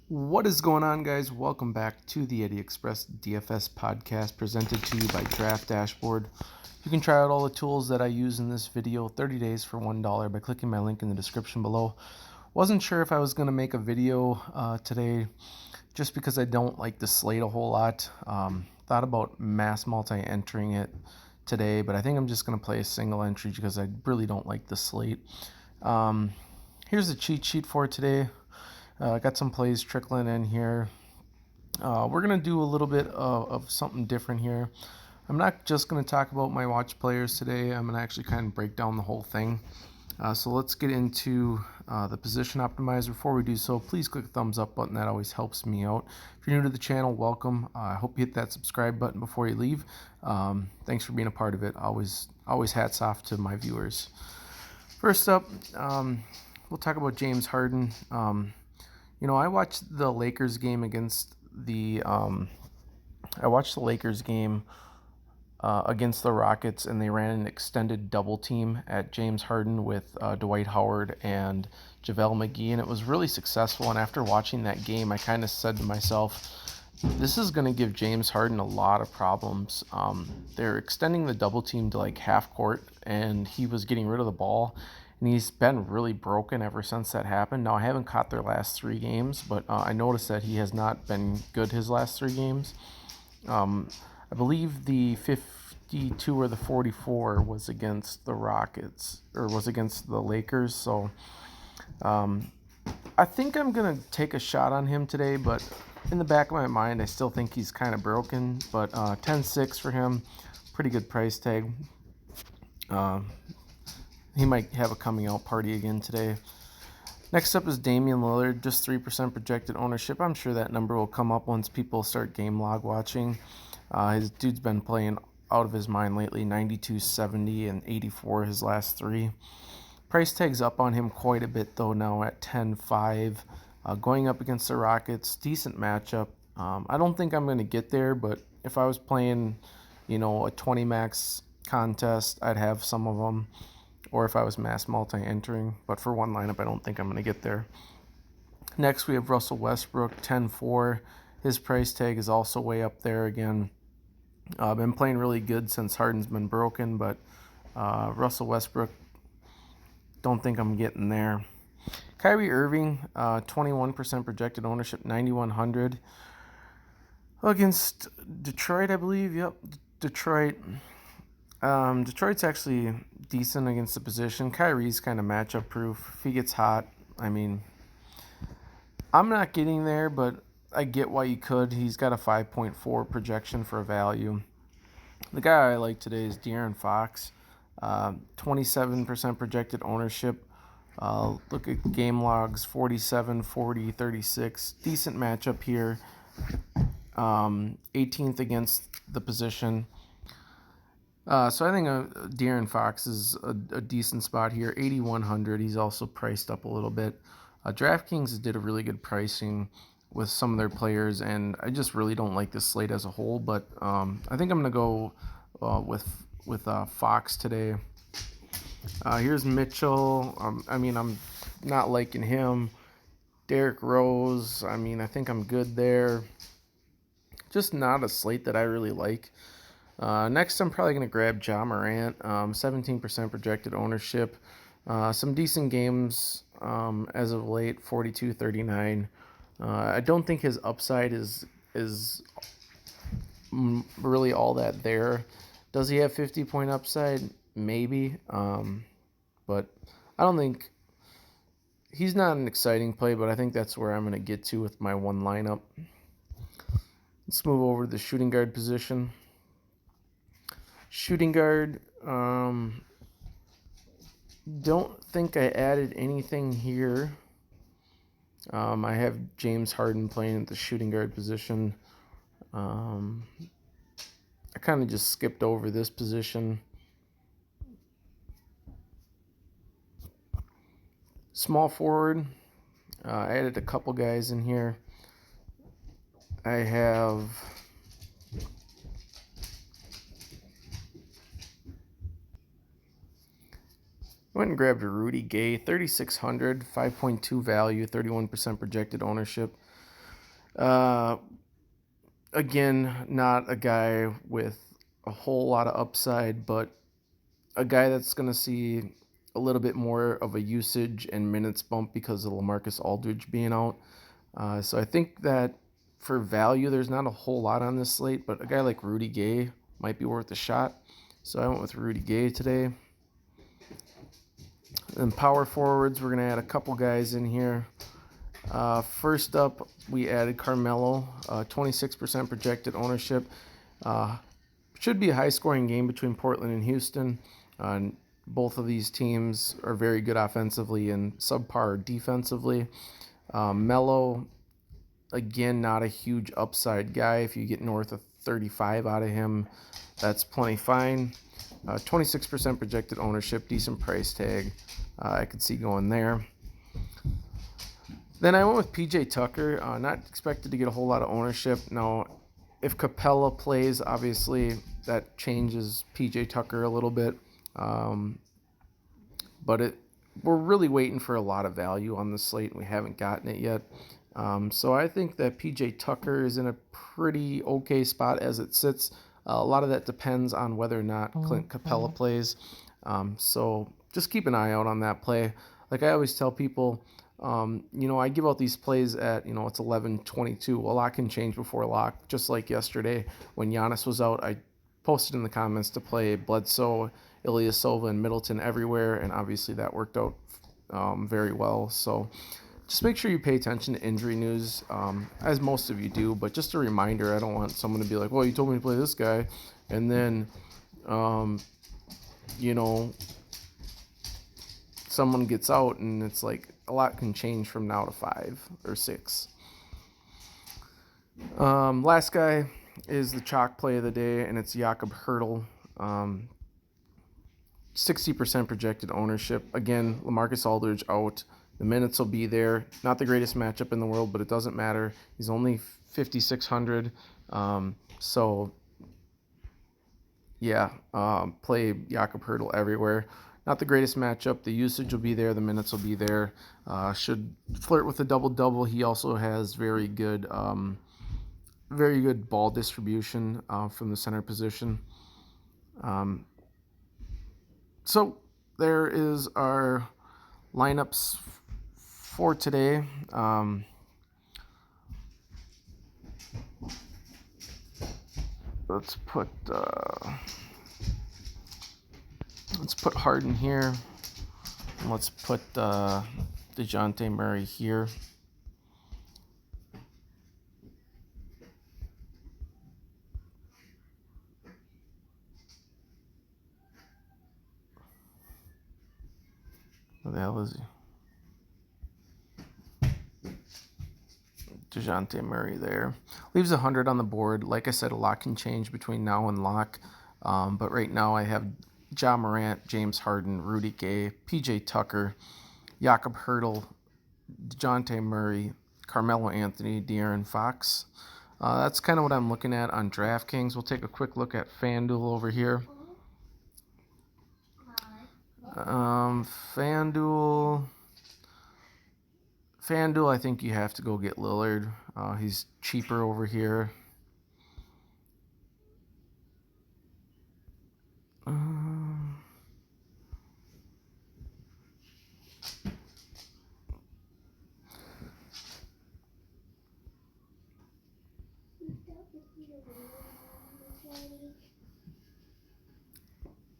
What is going on, guys? Welcome back to the Eddie Express DFS podcast presented to you by Draft Dashboard. You can try out all the tools that I use in this video 30 days for $1 by clicking my link in the description below. Wasn't sure if I was going to make a video today just because I don't like the slate a whole lot. Thought about mass multi-entering it today, but I think I'm just going to play a single entry because I really don't like the slate. Here's the cheat sheet for today. Got some plays trickling in here. We're going to do a little bit of something different here. I'm not just going to talk about my watch players today. I'm going to actually kind of break down the whole thing. So let's get into the position optimizer. Before we do so, please click the thumbs up button. That always helps me out. If you're new to the channel, welcome. I hope you hit that subscribe button before you leave. Thanks for being a part of it. Always hats off to my viewers. First up, we'll talk about James Harden. I watched the Lakers game against the Rockets, and they ran an extended double team at James Harden with Dwight Howard and JaVale McGee, and it was really successful. And after watching that game, I kind of said to myself, this is going to give James Harden a lot of problems. They're extending the double team to like half court, and he was getting rid of the ball. And he's been really broken ever since that happened. Now, I haven't caught their last 3 games, but I noticed that he has not been good his last 3 games. I believe the 52 or the 44 was against the Rockets, or was against the Lakers. So I think I'm going to take a shot on him today, but in the back of my mind, I still think he's kind of broken. But 10-6 for him, pretty good price tag. He might have a coming out party again today. Next up is Damian Lillard, just 3% projected ownership. I'm sure that number will come up once people start game log watching. His dude's been playing out of his mind lately, 92, 70, and 84 his last 3. Price tag's up on him quite a bit, though, now at 10-5. Going up against the Rockets, decent matchup. I don't think I'm going to get there, but if I was playing, a 20 max contest, I'd have some of them. Or if I was mass multi-entering. But for one lineup, I don't think I'm going to get there. Next, we have Russell Westbrook, 10-4. His price tag is also way up there again. Been playing really good since Harden's been broken, but Russell Westbrook, don't think I'm getting there. Kyrie Irving, 21% projected ownership, 9,100. Against Detroit, I believe. Yep, Detroit. Detroit's actually decent against the position. Kyrie's kind of matchup proof. If he gets hot, I'm not getting there, but I get why you could. He's got a 5.4 projection for a value. The guy I like today is De'Aaron Fox, 27% projected ownership. Look at game logs, 47, 40, 36. Decent matchup here. 18th against the position. So I think De'Aaron Fox is a decent spot here, 8,100. He's also priced up a little bit. DraftKings did a really good pricing with some of their players, and I just really don't like this slate as a whole. But I think I'm gonna go with Fox today. Here's Mitchell. I'm not liking him. Derrick Rose. I think I'm good there. Just not a slate that I really like. Next, I'm probably going to grab Ja Morant, 17% projected ownership. Some decent games as of late, 42-39. I don't think his upside is really all that there. Does he have 50-point upside? Maybe. But I don't think he's not an exciting play, but I think that's where I'm going to get to with my one lineup. Let's move over to the shooting guard position. Shooting guard, don't think I added anything here. I have James Harden playing at the shooting guard position. I kind of just skipped over this position. Small forward, I added a couple guys in here. I have went and grabbed Rudy Gay, 3,600, 5.2 value, 31% projected ownership. Uh, Again, not a guy with a whole lot of upside, but a guy that's going to see a little bit more of a usage and minutes bump because of LaMarcus Aldridge being out. So I think that for value, there's not a whole lot on this slate, but a guy like Rudy Gay might be worth a shot. So I went with Rudy Gay today. And power forwards, we're going to add a couple guys in here. First up, we added Carmelo, 26% projected ownership. Should be a high-scoring game between Portland and Houston. Both of these teams are very good offensively and subpar defensively. Melo, again, not a huge upside guy. If you get north of 35 out of him, that's plenty fine. 26% projected ownership, decent price tag. I could see going there. Then I went with PJ Tucker, not expected to get a whole lot of ownership. Now, if Capella plays, obviously that changes PJ Tucker a little bit. But we're really waiting for a lot of value on the slate, and we haven't gotten it yet. So I think that PJ Tucker is in a pretty okay spot as it sits. A lot of that depends on whether or not Clint Capella plays. So just keep an eye out on that play. Like I always tell people, I give out these plays at, it's 11:22. A lot can change before lock. Just like yesterday when Giannis was out, I posted in the comments to play Bledsoe, Ilyasova, and Middleton everywhere, and obviously that worked out very well. So just make sure you pay attention to injury news, as most of you do. But just a reminder, I don't want someone to be like, well, you told me to play this guy, and then, someone gets out, and it's like a lot can change from now to 5 or 6. Last guy is the chalk play of the day, and it's Jakob Hurtel. 60% projected ownership. Again, LaMarcus Aldridge out. The minutes will be there. Not the greatest matchup in the world, but it doesn't matter. He's only 5,600. Play Jakob Hurtel everywhere. Not the greatest matchup. The usage will be there. The minutes will be there. Should flirt with a double-double. He also has very good ball distribution from the center position. So there is our lineups for today. Let's put Harden here. And let's put DeJounte Murray here. Where the hell is he? DeJounte Murray there. Leaves 100 on the board. Like I said, a lot can change between now and lock. But right now I have Ja Morant, James Harden, Rudy Gay, PJ Tucker, Jakob Hurtel, DeJounte Murray, Carmelo Anthony, De'Aaron Fox. That's kind of what I'm looking at on DraftKings. We'll take a quick look at FanDuel over here. FanDuel, I think you have to go get Lillard. He's cheaper over here.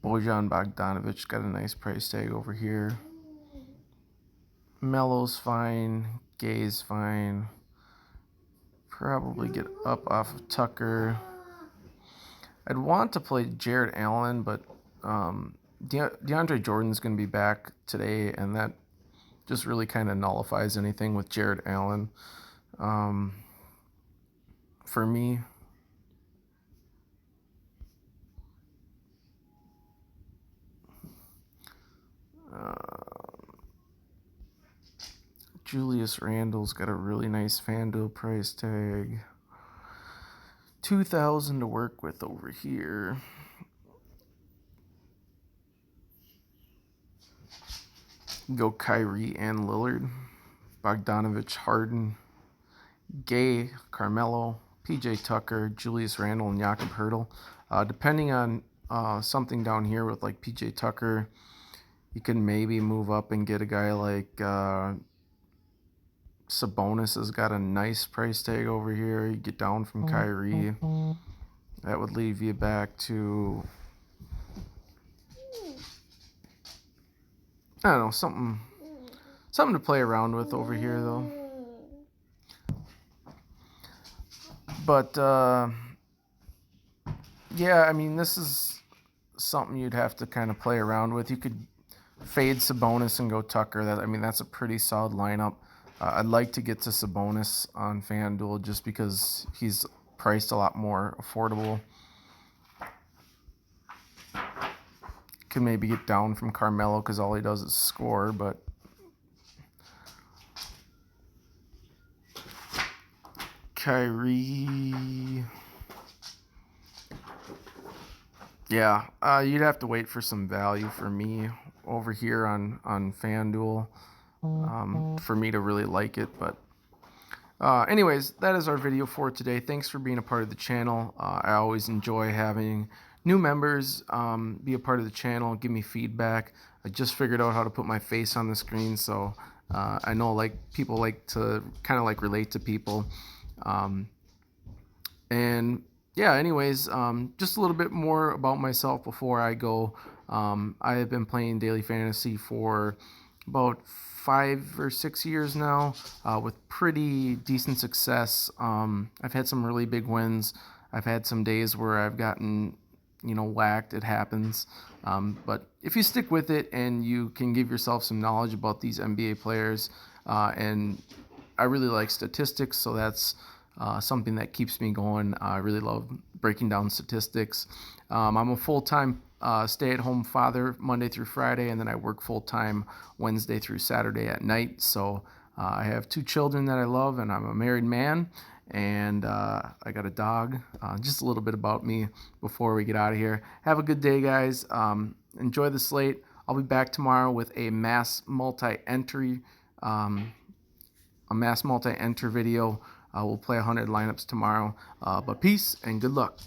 Bojan Bogdanovic got a nice price tag over here. Melo's fine. Gay's fine. Probably get up off of Tucker. I'd want to play Jared Allen, but DeAndre Jordan's going to be back today, and that just really kind of nullifies anything with Jared Allen. For me, Julius Randle's got a really nice FanDuel price tag. 2,000 to work with over here. Go Kyrie and Lillard. Bogdanovic, Harden, Gay, Carmelo, PJ Tucker, Julius Randle, and Jakob Hurtel. Depending on something down here with like PJ Tucker, you can maybe move up and get a guy like Sabonis has got a nice price tag over here. You get down from Kyrie. That would leave you back to, I don't know, something to play around with over here though. But yeah, I mean, this is something you'd have to kind of play around with. You could fade Sabonis and go Tucker. That's a pretty solid lineup. I'd like to get to Sabonis on FanDuel just because he's priced a lot more affordable. Could maybe get down from Carmelo because all he does is score, but Kyrie, yeah, you'd have to wait for some value for me over here on FanDuel for me to really like it. But anyways, that is our video for today. Thanks for being a part of the channel. I always enjoy having new members be a part of the channel, give me feedback. I just figured out how to put my face on the screen, so I know like people like to kind of like relate to people. And yeah, anyways, just a little bit more about myself before I go. I have been playing daily fantasy for about 5 or 6 years now, with pretty decent success. I've had some really big wins. I've had some days where I've gotten, whacked. It happens. But if you stick with it and you can give yourself some knowledge about these NBA players, and I really like statistics, so that's something that keeps me going. I really love breaking down statistics. I'm a full-time stay-at-home father Monday through Friday, and then I work full-time Wednesday through Saturday at night. So I have 2 children that I love, and I'm a married man, and I got a dog. Just a little bit about me before we get out of here. Have a good day, guys. Enjoy the slate. I'll be back tomorrow with a mass multi-enter video. We'll play 100 lineups tomorrow. But peace and good luck.